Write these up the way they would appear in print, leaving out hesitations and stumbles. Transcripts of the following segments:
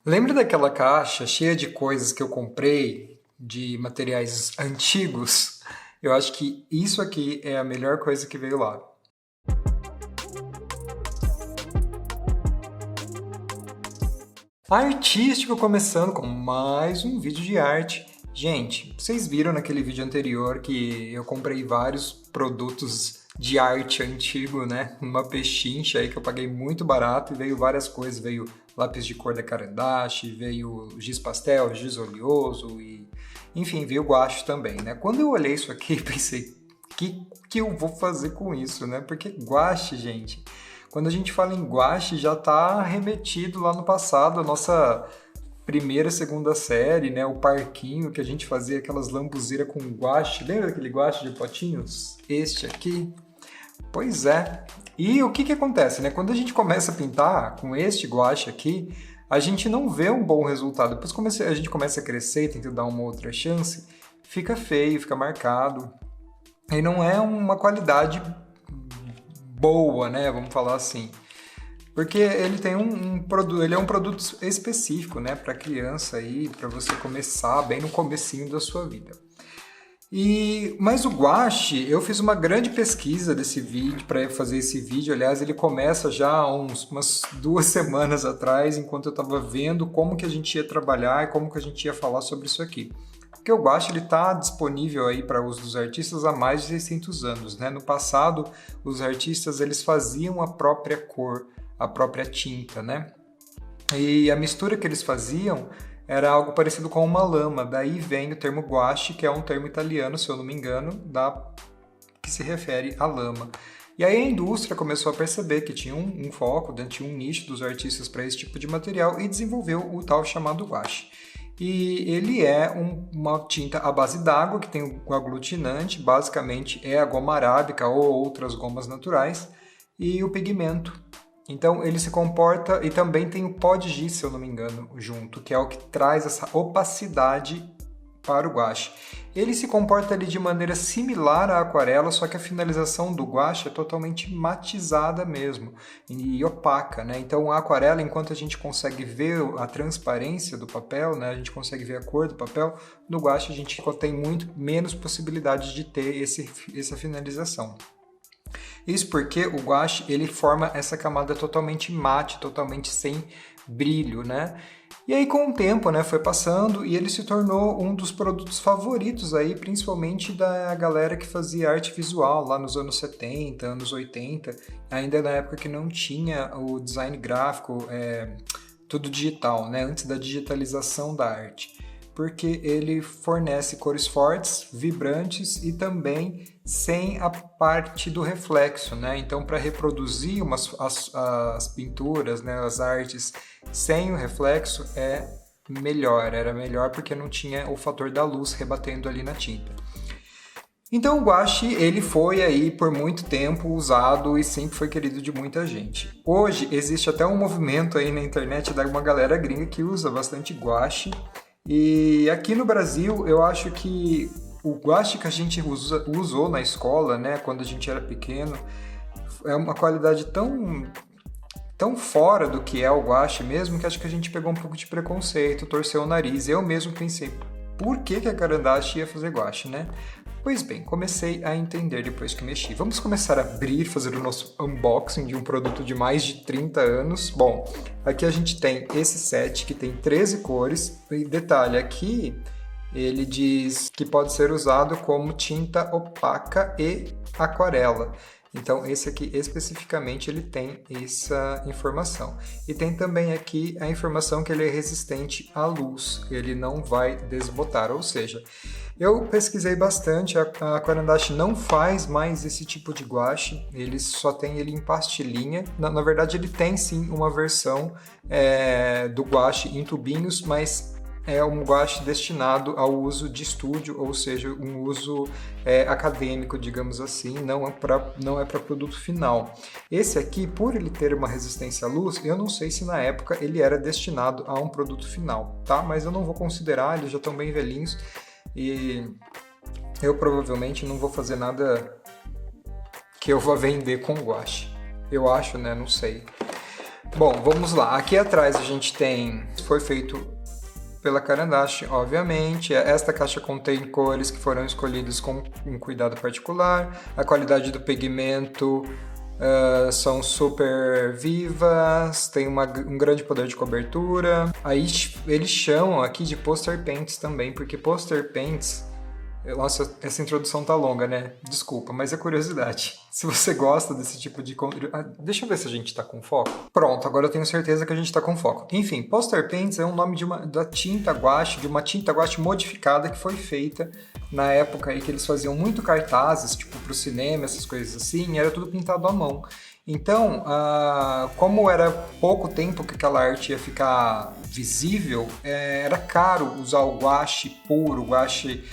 Lembra daquela caixa cheia de coisas que eu comprei de materiais antigos? Eu acho que isso aqui é a melhor coisa que veio lá. Artístico começando com mais um vídeo de arte. Gente, vocês viram naquele vídeo anterior que eu comprei vários produtos de arte antigo, né? Uma pechincha aí que eu paguei muito barato e veio várias coisas. Veio lápis de cor da Caran d'Ache, veio giz pastel, giz oleoso e... Enfim, veio guache também, né? Quando eu olhei isso aqui, pensei, que eu vou fazer com isso, né? Porque guache, gente... Quando a gente fala em guache, já está remetido lá no passado, a nossa primeira, segunda série, né? O parquinho que a gente fazia aquelas lambuzeiras com guache. Lembra daquele guache de potinhos? Este aqui? Pois é. E o que acontece, né? Quando a gente começa a pintar com este guache aqui, a gente não vê um bom resultado. Depois a gente começa a crescer e tenta dar uma outra chance, fica feio, fica marcado. E não é uma qualidade boa, né? Vamos falar assim. Porque ele tem ele é um produto específico, né, para criança aí, para você começar bem no comecinho da sua vida. Mas o guache, eu fiz uma grande pesquisa desse vídeo para fazer esse vídeo. Aliás, ele começa já há umas 2 semanas atrás, enquanto eu estava vendo como que a gente ia trabalhar e como que a gente ia falar sobre isso aqui. Porque o guache está disponível aí para uso dos artistas há mais de 600 anos, né? No passado, os artistas eles faziam a própria cor, a própria tinta, né? E a mistura que eles faziam era algo parecido com uma lama. Daí vem o termo guache, que é um termo italiano, se eu não me engano, que se refere à lama. E aí a indústria começou a perceber que tinha um foco, tinha um nicho dos artistas para esse tipo de material e desenvolveu o tal chamado guache. E ele é uma tinta à base d'água, que tem o aglutinante, basicamente é a goma arábica ou outras gomas naturais, e o pigmento. Então ele se comporta, e também tem o pó de giz, se eu não me engano, junto, que é o que traz essa opacidade para o guache. Ele se comporta ali de maneira similar à aquarela, só que a finalização do guache é totalmente matizada mesmo e opaca, né? Então a aquarela, enquanto a gente consegue ver a transparência do papel, né, a gente consegue ver a cor do papel, no guache a gente tem muito menos possibilidade de ter essa finalização. Isso porque o guache ele forma essa camada totalmente mate, totalmente sem brilho, né? E aí com o tempo, né, foi passando e ele se tornou um dos produtos favoritos aí, principalmente da galera que fazia arte visual lá nos anos 70, anos 80, ainda na época que não tinha o design gráfico, tudo digital, né, antes da digitalização da arte. Porque ele fornece cores fortes, vibrantes e também sem a parte do reflexo, né? Então, para reproduzir as pinturas, né, as artes sem o reflexo era melhor porque não tinha o fator da luz rebatendo ali na tinta. Então o guache, ele foi aí por muito tempo usado e sempre foi querido de muita gente. Hoje existe até um movimento aí na internet de uma galera gringa que usa bastante guache. E aqui no Brasil, eu acho que o guache que a gente usou na escola, né, quando a gente era pequeno, é uma qualidade tão fora do que é o guache mesmo, que acho que a gente pegou um pouco de preconceito, torceu o nariz. Eu mesmo pensei, por que a Caran d'Ache ia fazer guache, né? Pois bem, comecei a entender depois que mexi. Vamos começar a abrir, fazer o nosso unboxing de um produto de mais de 30 anos. Bom, aqui a gente tem esse set que tem 13 cores. E detalhe, aqui ele diz que pode ser usado como tinta opaca e aquarela. Então esse aqui especificamente ele tem essa informação. E tem também aqui a informação que ele é resistente à luz, ele não vai desbotar, ou seja, eu pesquisei bastante, a Caran d'Ache não faz mais esse tipo de guache, ele só tem ele em pastilhinha. Na verdade ele tem sim uma versão do guache em tubinhos, mas é um guache destinado ao uso de estúdio, ou seja, um uso acadêmico, digamos assim, não é para produto final. Esse aqui, por ele ter uma resistência à luz, eu não sei se na época ele era destinado a um produto final, tá? Mas eu não vou considerar, eles já estão bem velhinhos e eu provavelmente não vou fazer nada que eu vá vender com guache. Eu acho, né? Não sei. Bom, vamos lá. Aqui atrás a gente tem... Foi feito pela Caran d'Ache, obviamente. Esta caixa contém cores que foram escolhidas com um cuidado particular. A qualidade do pigmento são super vivas, tem um grande poder de cobertura. Aí eles chamam aqui de poster paints também, porque poster paints... Nossa, essa introdução tá longa, né? Desculpa, mas é curiosidade. Se você gosta desse tipo de conteúdo... deixa eu ver se a gente tá com foco. Pronto, agora eu tenho certeza que a gente tá com foco. Enfim, poster paints é o nome da tinta guache, de uma tinta guache modificada que foi feita na época aí que eles faziam muito cartazes, tipo pro cinema, essas coisas assim, e era tudo pintado à mão. Então, como era pouco tempo que aquela arte ia ficar visível, era caro usar o guache puro, o guache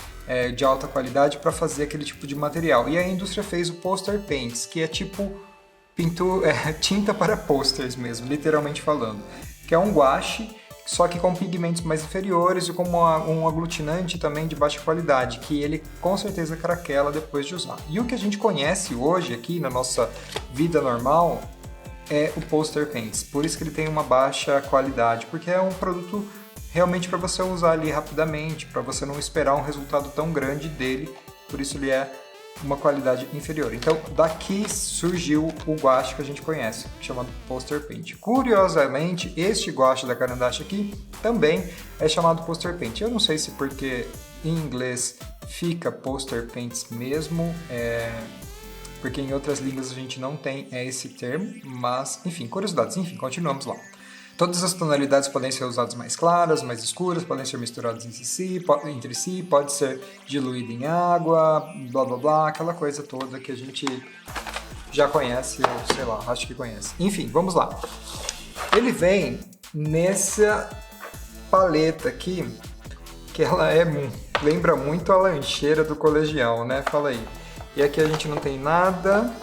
de alta qualidade para fazer aquele tipo de material. E a indústria fez o poster paints, que é tipo tinta para posters mesmo, literalmente falando. Que é um guache, só que com pigmentos mais inferiores e com um aglutinante também de baixa qualidade, que ele com certeza craquela depois de usar. E o que a gente conhece hoje aqui na nossa vida normal é o poster paints. Por isso que ele tem uma baixa qualidade, porque é um produto realmente para você usar ali rapidamente, para você não esperar um resultado tão grande dele, por isso ele é uma qualidade inferior. Então daqui surgiu o guache que a gente conhece, chamado poster paint. Curiosamente, este guache da Caran d'Ache aqui também é chamado poster paint. Eu não sei se porque em inglês fica poster paints mesmo, porque em outras línguas a gente não tem esse termo, mas enfim, curiosidades, enfim, continuamos lá. Todas as tonalidades podem ser usadas mais claras, mais escuras, podem ser misturadas entre si, pode ser diluída em água, blá blá blá, aquela coisa toda que a gente já conhece, ou sei lá, acho que conhece. Enfim, vamos lá. Ele vem nessa paleta aqui, que ela lembra muito a lancheira do colegial, né? Fala aí. E aqui a gente não tem nada...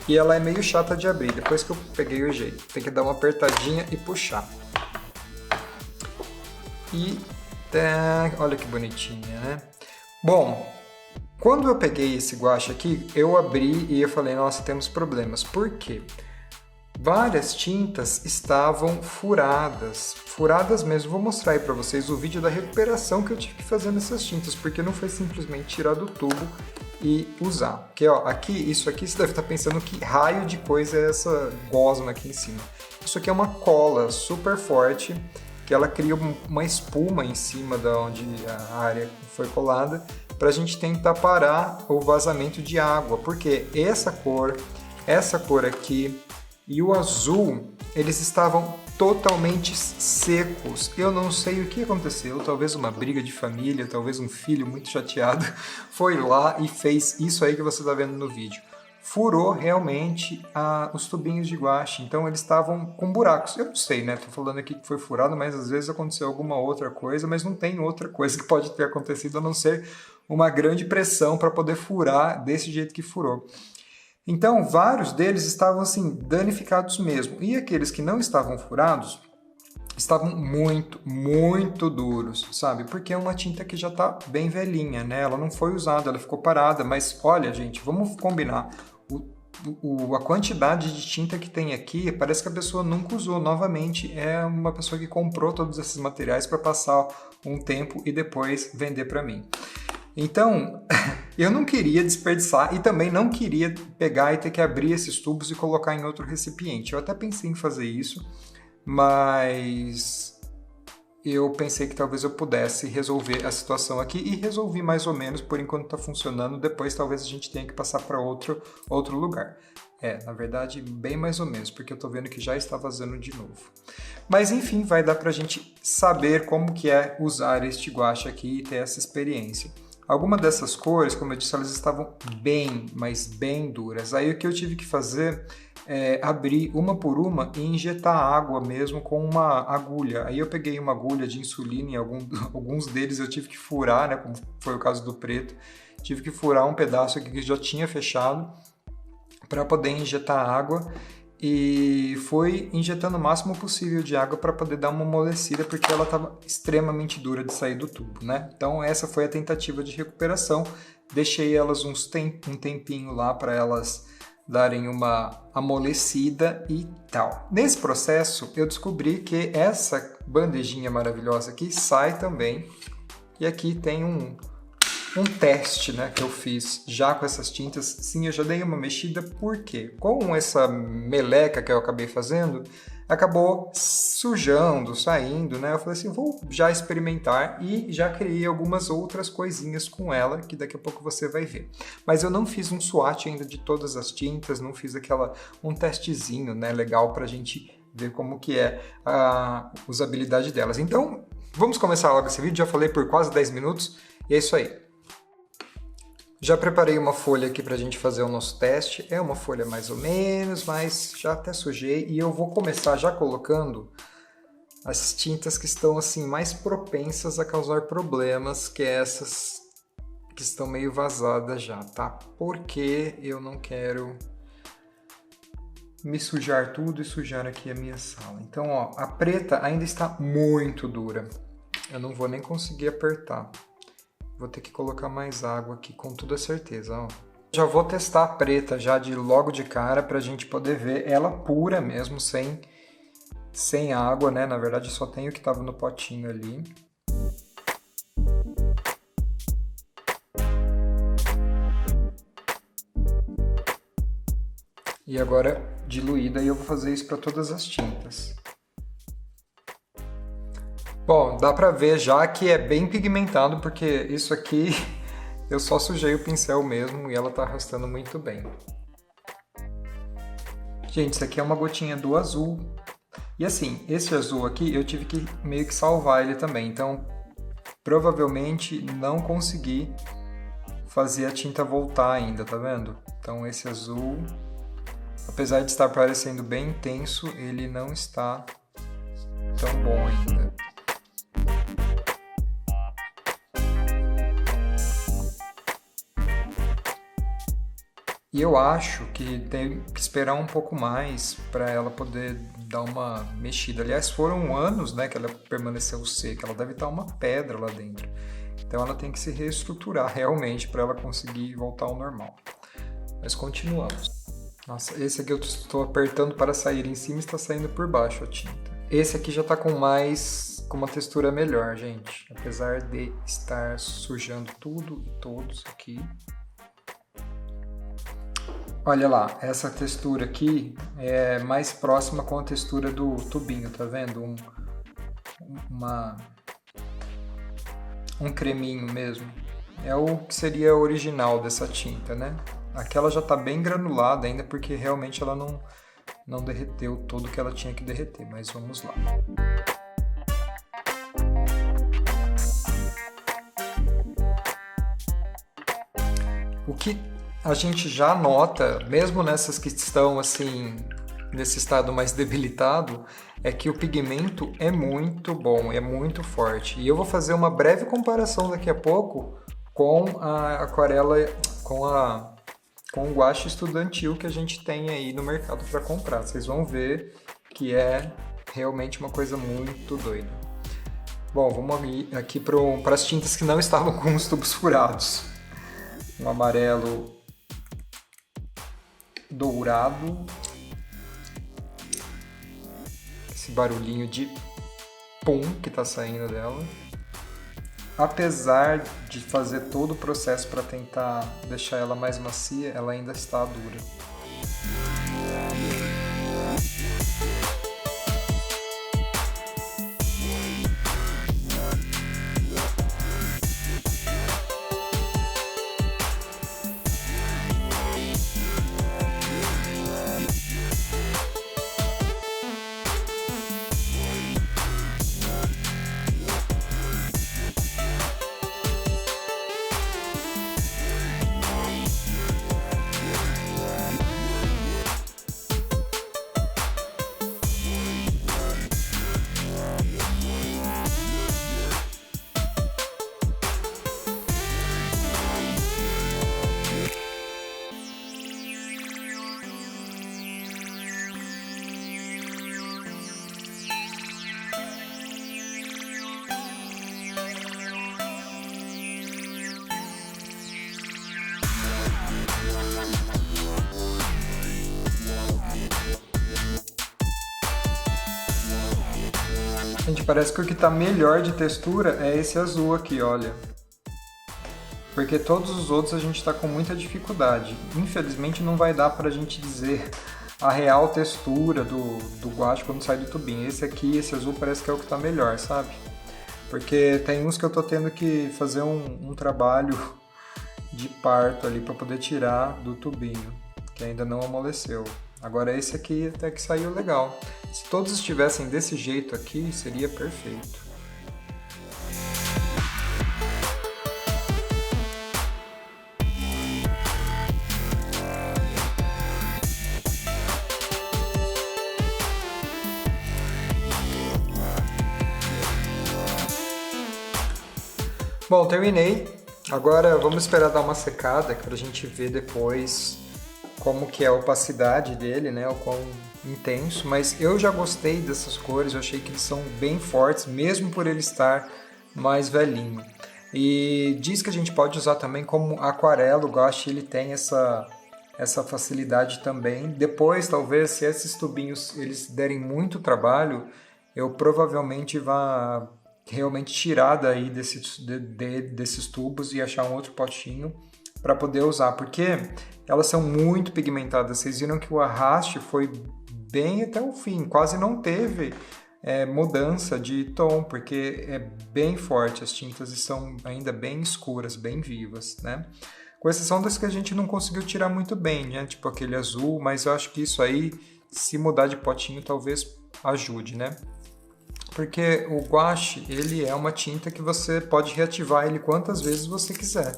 E ela é meio chata de abrir, depois que eu peguei o jeito. Tem que dar uma apertadinha e puxar. E olha que bonitinha, né? Bom, quando eu peguei esse guache aqui, eu abri e eu falei, nossa, temos problemas. Por quê? Várias tintas estavam furadas. Furadas mesmo. Vou mostrar aí pra vocês o vídeo da recuperação que eu tive que fazer nessas tintas, porque não foi simplesmente tirar do tubo e usar. Porque, ó, isso aqui você deve estar pensando que raio de coisa é essa gosma aqui em cima. Isso aqui é uma cola super forte, que ela cria uma espuma em cima da onde a área foi colada, para a gente tentar parar o vazamento de água, porque essa cor aqui e o azul, eles estavam totalmente secos. Eu não sei o que aconteceu, talvez uma briga de família, talvez um filho muito chateado foi lá e fez isso aí que você está vendo no vídeo. Furou realmente os tubinhos de guache, então eles estavam com buracos. Eu não sei, né? Tô falando aqui que foi furado, mas às vezes aconteceu alguma outra coisa, mas não tem outra coisa que pode ter acontecido a não ser uma grande pressão para poder furar desse jeito que furou. Então, vários deles estavam assim, danificados mesmo. E aqueles que não estavam furados, estavam muito, muito duros, sabe? Porque é uma tinta que já está bem velhinha, né? Ela não foi usada, ela ficou parada. Mas olha, gente, vamos combinar. A quantidade de tinta que tem aqui, parece que a pessoa nunca usou. Novamente, é uma pessoa que comprou todos esses materiais para passar um tempo e depois vender para mim. Então, eu não queria desperdiçar e também não queria pegar e ter que abrir esses tubos e colocar em outro recipiente. Eu até pensei em fazer isso, mas eu pensei que talvez eu pudesse resolver a situação aqui e resolvi mais ou menos, por enquanto está funcionando, depois talvez a gente tenha que passar para outro lugar. Na verdade, bem mais ou menos, porque eu estou vendo que já está vazando de novo. Mas enfim, vai dar para a gente saber como que é usar este guache aqui e ter essa experiência. Algumas dessas cores, como eu disse, elas estavam bem, mas bem duras. Aí o que eu tive que fazer é abrir uma por uma e injetar água mesmo com uma agulha. Aí eu peguei uma agulha de insulina e alguns deles eu tive que furar, né, como foi o caso do preto. Tive que furar um pedaço aqui que já tinha fechado para poder injetar água. E foi injetando o máximo possível de água para poder dar uma amolecida, porque ela estava extremamente dura de sair do tubo, né? Então essa foi a tentativa de recuperação. Deixei elas um tempinho lá para elas darem uma amolecida e tal. Nesse processo, eu descobri que essa bandejinha maravilhosa aqui sai também. E aqui tem um teste, né, que eu fiz já com essas tintas. Sim, eu já dei uma mexida, porque com essa meleca que eu acabei fazendo, acabou sujando, saindo, né? Eu falei assim, vou já experimentar e já criei algumas outras coisinhas com ela, que daqui a pouco você vai ver. Mas eu não fiz um swatch ainda de todas as tintas, não fiz um testezinho, né, legal pra gente ver como que é a usabilidade delas. Então, vamos começar logo esse vídeo, já falei por quase 10 minutos, e é isso aí. Já preparei uma folha aqui para a gente fazer o nosso teste. É uma folha mais ou menos, mas já até sujei. E eu vou começar já colocando as tintas que estão assim mais propensas a causar problemas, que é essas que estão meio vazadas já, tá? Porque eu não quero me sujar tudo e sujar aqui a minha sala. Então, ó, a preta ainda está muito dura. Eu não vou nem conseguir apertar. Vou ter que colocar mais água aqui com toda certeza, ó. Já vou testar a preta já logo de cara pra gente poder ver ela pura mesmo, sem água, né? Na verdade só tem o que tava no potinho ali. E agora diluída, e eu vou fazer isso para todas as tintas. Bom, dá pra ver já que é bem pigmentado, porque isso aqui eu só sujei o pincel mesmo e ela tá arrastando muito bem. Gente, isso aqui é uma gotinha do azul. E assim, esse azul aqui eu tive que meio que salvar ele também, então provavelmente não consegui fazer a tinta voltar ainda, tá vendo? Então esse azul, apesar de estar parecendo bem intenso, ele não está tão bom ainda. E eu acho que tem que esperar um pouco mais para ela poder dar uma mexida. Aliás, foram anos, né, que ela permaneceu seca. Ela deve estar uma pedra lá dentro. Então ela tem que se reestruturar realmente para ela conseguir voltar ao normal. Mas continuamos. Nossa, esse aqui eu estou apertando para sair em cima e está saindo por baixo a tinta. Esse aqui já está com uma textura melhor, gente. Apesar de estar sujando tudo e todos aqui. Olha lá, essa textura aqui é mais próxima com a textura do tubinho, tá vendo? Um creminho mesmo. É o que seria original dessa tinta, né? Aquela já tá bem granulada ainda, porque realmente ela não derreteu tudo que ela tinha que derreter, mas vamos lá. O que a gente já nota, mesmo nessas que estão assim, nesse estado mais debilitado, é que o pigmento é muito bom, é muito forte. E eu vou fazer uma breve comparação daqui a pouco com a aquarela, com o guache estudantil que a gente tem aí no mercado para comprar. Vocês vão ver que é realmente uma coisa muito doida. Bom, vamos aqui para as tintas que não estavam com os tubos furados. Um amarelo dourado, esse barulhinho de pum que tá saindo dela. Apesar de fazer todo o processo para tentar deixar ela mais macia, ela ainda está dura. parece que o que tá melhor de textura é esse azul aqui, olha. Porque todos os outros a gente tá com muita dificuldade. Infelizmente não vai dar pra gente dizer a real textura do guache quando sai do tubinho. Esse aqui, esse azul, parece que é o que tá melhor, sabe? Porque tem uns que eu tô tendo que fazer um trabalho de parto ali para poder tirar do tubinho, que ainda não amoleceu. Agora esse aqui até que saiu legal. Se todos estivessem desse jeito aqui, seria perfeito. Bom, terminei. Agora vamos esperar dar uma secada para a gente ver depois como que é a opacidade dele, né? O quão intenso. Mas eu já gostei dessas cores, eu achei que eles são bem fortes, mesmo por ele estar mais velhinho. E diz que a gente pode usar também como aquarela, o guache ele tem essa facilidade também. Depois, talvez, se esses tubinhos eles derem muito trabalho, eu provavelmente vá realmente tirar daí desses tubos e achar um outro potinho para poder usar, porque elas são muito pigmentadas. Vocês viram que o arraste foi bem até o fim, quase não teve mudança de tom, porque é bem forte, as tintas são ainda bem escuras, bem vivas, né? Com exceção das que a gente não conseguiu tirar muito bem, né? Tipo aquele azul, mas eu acho que isso aí, se mudar de potinho, talvez ajude, né? Porque o guache, ele é uma tinta que você pode reativar ele quantas vezes você quiser.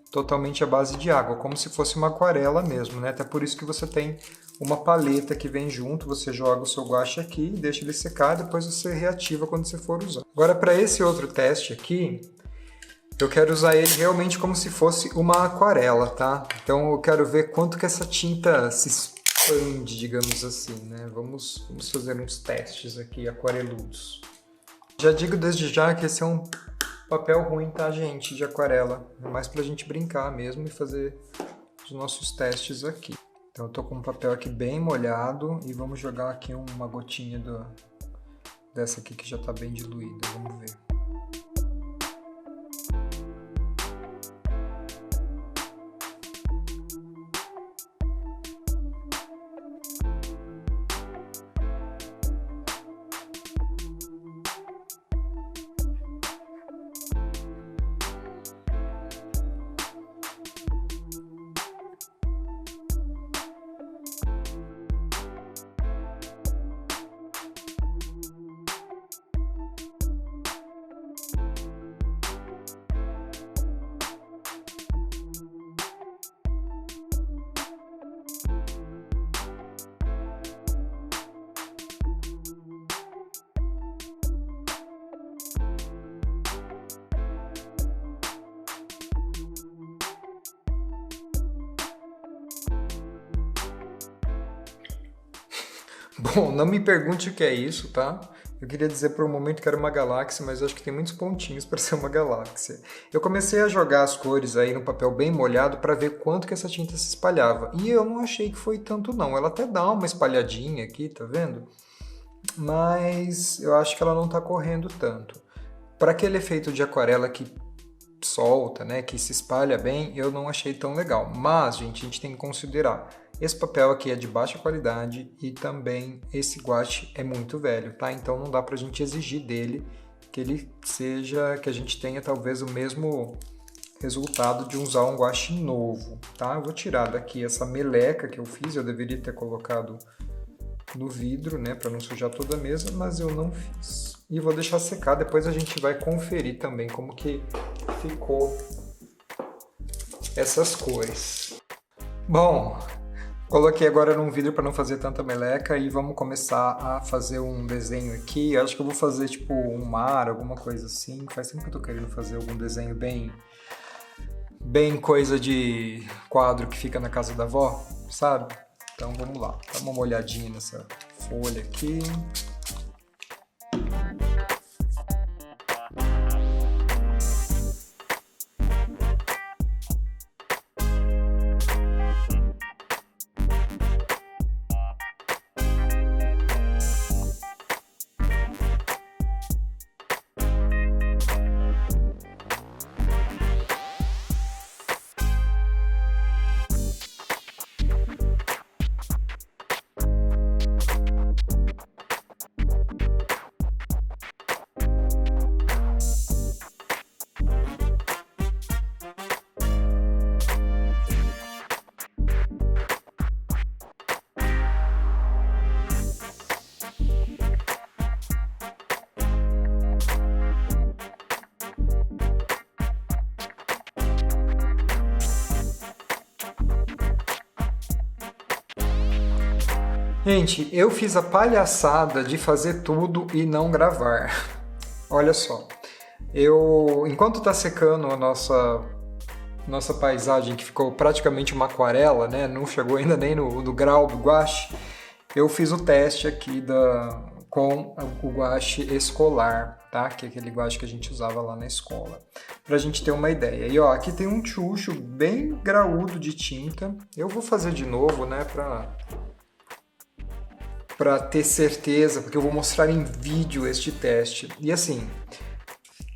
Totalmente à base de água, como se fosse uma aquarela mesmo, né? Até por isso que você tem uma paleta que vem junto, você joga o seu guache aqui, deixa ele secar, depois você reativa quando você for usar. Agora, para esse outro teste aqui, eu quero usar ele realmente como se fosse uma aquarela, tá? Então eu quero ver quanto que essa tinta se expande, digamos assim, né? Vamos fazer uns testes aqui aquareludos. Já digo desde já que esse é um papel ruim, tá, gente, de aquarela. É mais pra gente brincar mesmo e fazer os nossos testes aqui. Então eu tô com um papel aqui bem molhado e vamos jogar aqui uma gotinha dessa aqui que já tá bem diluída, vamos ver. Bom, não me pergunte o que é isso, tá? Eu queria dizer por um momento que era uma galáxia, mas eu acho que tem muitos pontinhos para ser uma galáxia. Eu comecei a jogar as cores aí no papel bem molhado para ver quanto que essa tinta se espalhava. E eu não achei que foi tanto não. Ela até dá uma espalhadinha aqui, tá vendo? Mas eu acho que ela não tá correndo tanto. Para aquele efeito de aquarela que solta, né, que se espalha bem, eu não achei tão legal. Mas, gente, a gente tem que considerar. Esse papel aqui é de baixa qualidade e também esse guache é muito velho, tá? Então não dá pra gente exigir dele que ele seja, que a gente tenha talvez o mesmo resultado de usar um guache novo, tá? Eu vou tirar daqui essa meleca que eu fiz, eu deveria ter colocado no vidro, né, para não sujar toda a mesa, mas eu não fiz. E vou deixar secar, depois a gente vai conferir também como que ficou essas cores. Bom, coloquei agora num vidro para não fazer tanta meleca e vamos começar a fazer um desenho aqui. Eu acho que eu vou fazer tipo um mar, alguma coisa assim. Faz tempo que eu tô querendo fazer algum desenho bem coisa de quadro que fica na casa da avó, sabe? Então vamos lá, dá uma olhadinha nessa folha aqui. Gente, eu fiz a palhaçada de fazer tudo e não gravar. Olha só, enquanto tá secando a nossa paisagem, que ficou praticamente uma aquarela, né? Não chegou ainda nem no grau do guache, eu fiz o teste aqui com o guache escolar, tá? Que é aquele guache que a gente usava lá na escola, pra gente ter uma ideia. E ó, aqui tem um tchucho bem graúdo de tinta. Eu vou fazer de novo, né, pra ter certeza, porque eu vou mostrar em vídeo este teste. E assim,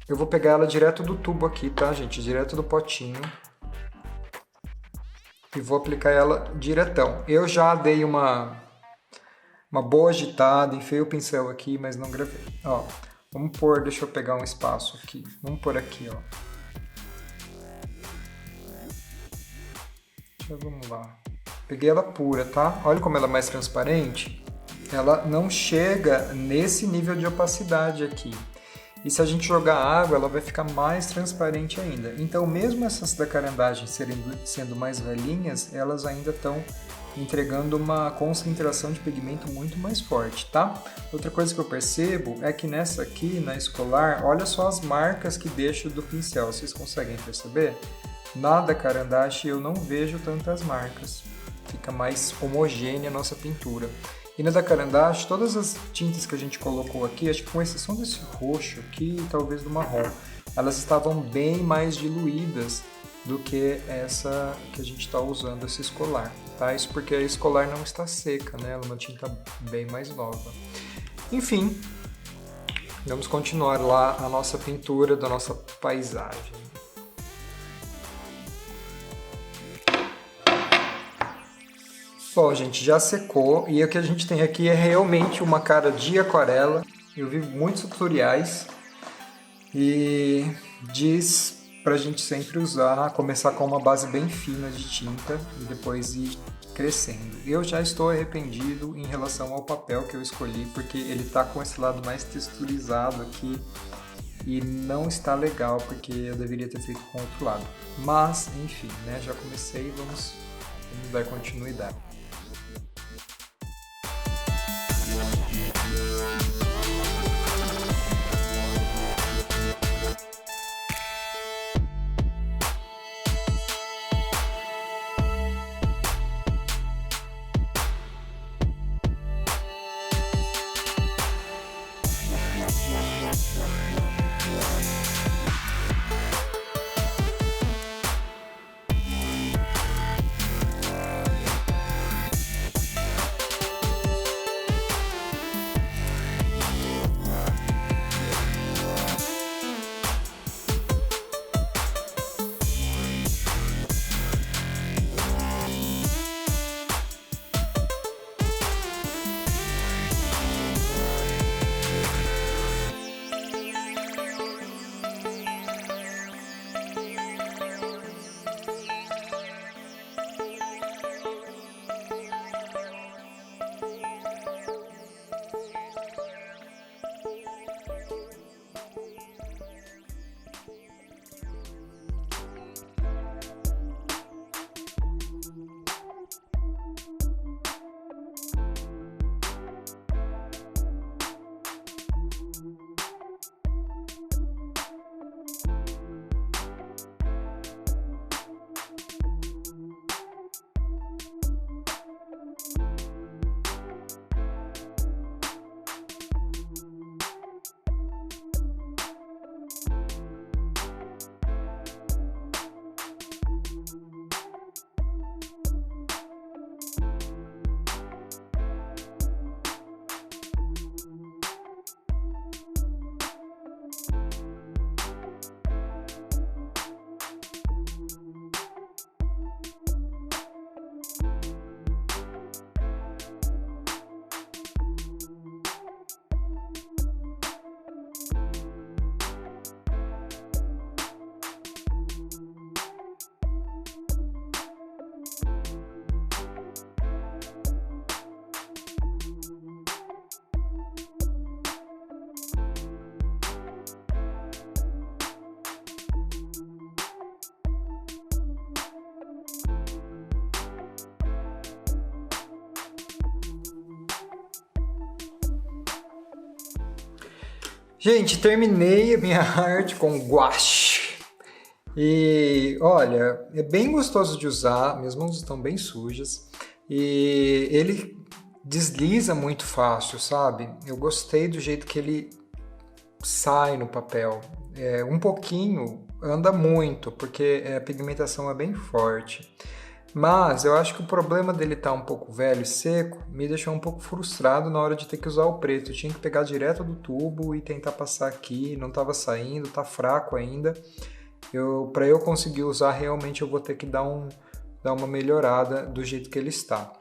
eu vou pegar ela direto do tubo aqui, tá, gente? Direto do potinho. E vou aplicar ela diretão. Eu já dei uma boa agitada, enfiei o pincel aqui, mas não gravei. Ó, vamos pôr, deixa eu pegar um espaço aqui. Vamos pôr aqui, ó. Vamos lá. Peguei ela pura, tá? Olha como ela é mais transparente. Ela não chega nesse nível de opacidade aqui. E se a gente jogar água, ela vai ficar mais transparente ainda. Então, mesmo essas da carandagem sendo mais velhinhas, elas ainda estão entregando uma concentração de pigmento muito mais forte, tá? Outra coisa que eu percebo é que nessa aqui, na escolar, olha só as marcas que deixo do pincel. Vocês conseguem perceber? Na da carandagem eu não vejo tantas marcas. Fica mais homogênea a nossa pintura. E na da Carandache, todas as tintas que a gente colocou aqui, acho que com exceção desse roxo aqui e talvez do marrom, elas estavam bem mais diluídas do que essa que a gente está usando, essa escolar. Tá? Isso porque a escolar não está seca, né? Ela é uma tinta bem mais nova. Enfim, vamos continuar lá a nossa pintura da nossa paisagem. Bom, gente, já secou e o que a gente tem aqui é realmente uma cara de aquarela. Eu vi muitos tutoriais e diz pra gente sempre usar, começar com uma base bem fina de tinta e depois ir crescendo. Eu já estou arrependido em relação ao papel que eu escolhi, porque ele tá com esse lado mais texturizado aqui e não está legal, porque eu deveria ter feito com o outro lado. Mas, enfim, né, já comecei, vamos dar continuidade. Gente, terminei a minha arte com gouache. E olha, é bem gostoso de usar, minhas mãos estão bem sujas. E ele desliza muito fácil, sabe? Eu gostei do jeito que ele sai no papel. Um pouquinho anda muito, porque a pigmentação é bem forte. Mas eu acho que o problema dele estar um pouco velho e seco me deixou um pouco frustrado na hora de ter que usar o preto. Eu tinha que pegar direto do tubo e tentar passar aqui, não estava saindo, tá fraco ainda. Para eu conseguir usar, realmente eu vou ter que dar uma melhorada do jeito que ele está.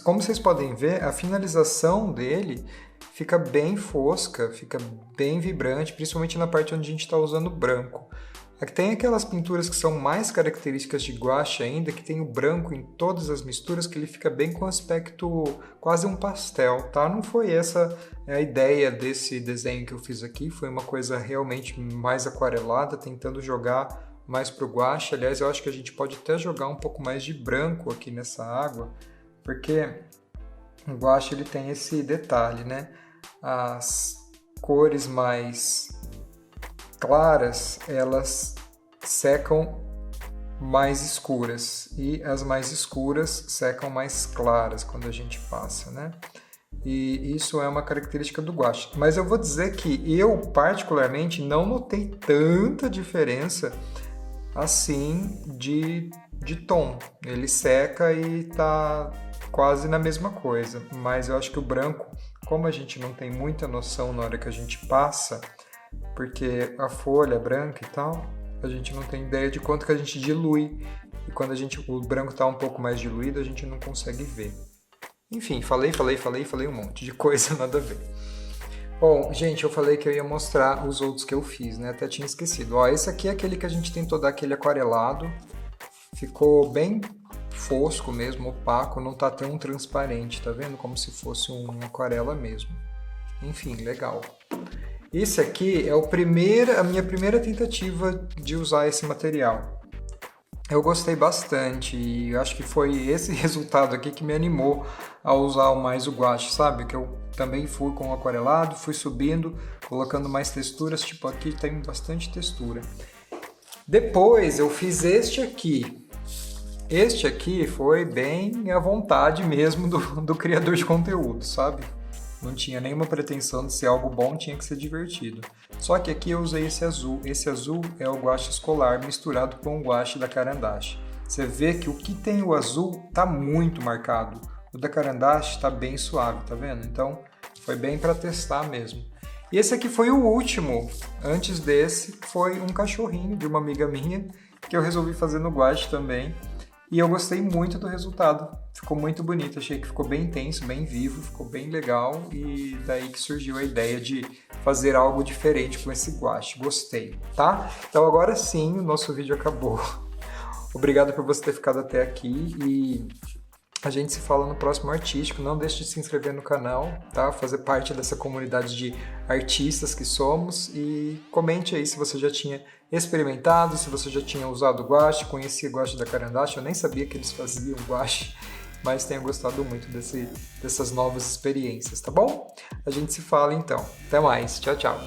Como vocês podem ver, a finalização dele fica bem fosca, fica bem vibrante, principalmente na parte onde a gente está usando branco. Aqui tem aquelas pinturas que são mais características de gouache ainda, que tem o branco em todas as misturas, que ele fica bem com aspecto quase um pastel, tá? Não foi essa a ideia desse desenho que eu fiz aqui, foi uma coisa realmente mais aquarelada, tentando jogar mais pro gouache. Aliás, eu acho que a gente pode até jogar um pouco mais de branco aqui nessa água, porque o gouache ele tem esse detalhe, né? As cores mais claras, elas secam mais escuras e as mais escuras secam mais claras quando a gente passa, né? E isso é uma característica do gouache. Mas eu vou dizer que eu, particularmente, não notei tanta diferença assim de tom. Ele seca e tá quase na mesma coisa. Mas eu acho que o branco, como a gente não tem muita noção na hora que a gente passa, porque a folha é branca e tal, a gente não tem ideia de quanto que a gente dilui. E quando o branco está um pouco mais diluído, a gente não consegue ver. Enfim, falei um monte de coisa, nada a ver. Bom, gente, eu falei que eu ia mostrar os outros que eu fiz, né? Até tinha esquecido. Ó, esse aqui é aquele que a gente tentou dar aquele aquarelado. Ficou bem fosco mesmo, opaco, não tá tão transparente, tá vendo? Como se fosse uma aquarela mesmo. Enfim, legal. Esse aqui é a minha primeira tentativa de usar esse material. Eu gostei bastante e acho que foi esse resultado aqui que me animou a usar mais o gouache, sabe? Que eu também fui com o aquarelado, fui subindo, colocando mais texturas, tipo aqui tem bastante textura. Depois eu fiz este aqui. Este aqui foi bem à vontade mesmo do criador de conteúdo, sabe? Não tinha nenhuma pretensão de ser algo bom, tinha que ser divertido. Só que aqui eu usei esse azul. Esse azul é o gouache escolar misturado com o gouache da Caran d'Ache. Você vê que o que tem o azul está muito marcado. O da Caran d'Ache está bem suave, tá vendo? Então foi bem para testar mesmo. E esse aqui foi o último. Antes desse foi um cachorrinho de uma amiga minha que eu resolvi fazer no gouache também. E eu gostei muito do resultado. Ficou muito bonito, achei que ficou bem intenso, bem vivo, ficou bem legal e daí que surgiu a ideia de fazer algo diferente com esse gouache. Gostei, tá? Então agora sim, o nosso vídeo acabou. Obrigado por você ter ficado até aqui e a gente se fala no próximo artístico. Não deixe de se inscrever no canal, tá? Fazer parte dessa comunidade de artistas que somos e comente aí se você já tinha experimentado, se você já tinha usado o gouache, conhecia o gouache da Caran d'Ache, eu nem sabia que eles faziam gouache, mas tenho gostado muito dessas novas experiências, tá bom? A gente se fala então. Até mais. Tchau, tchau.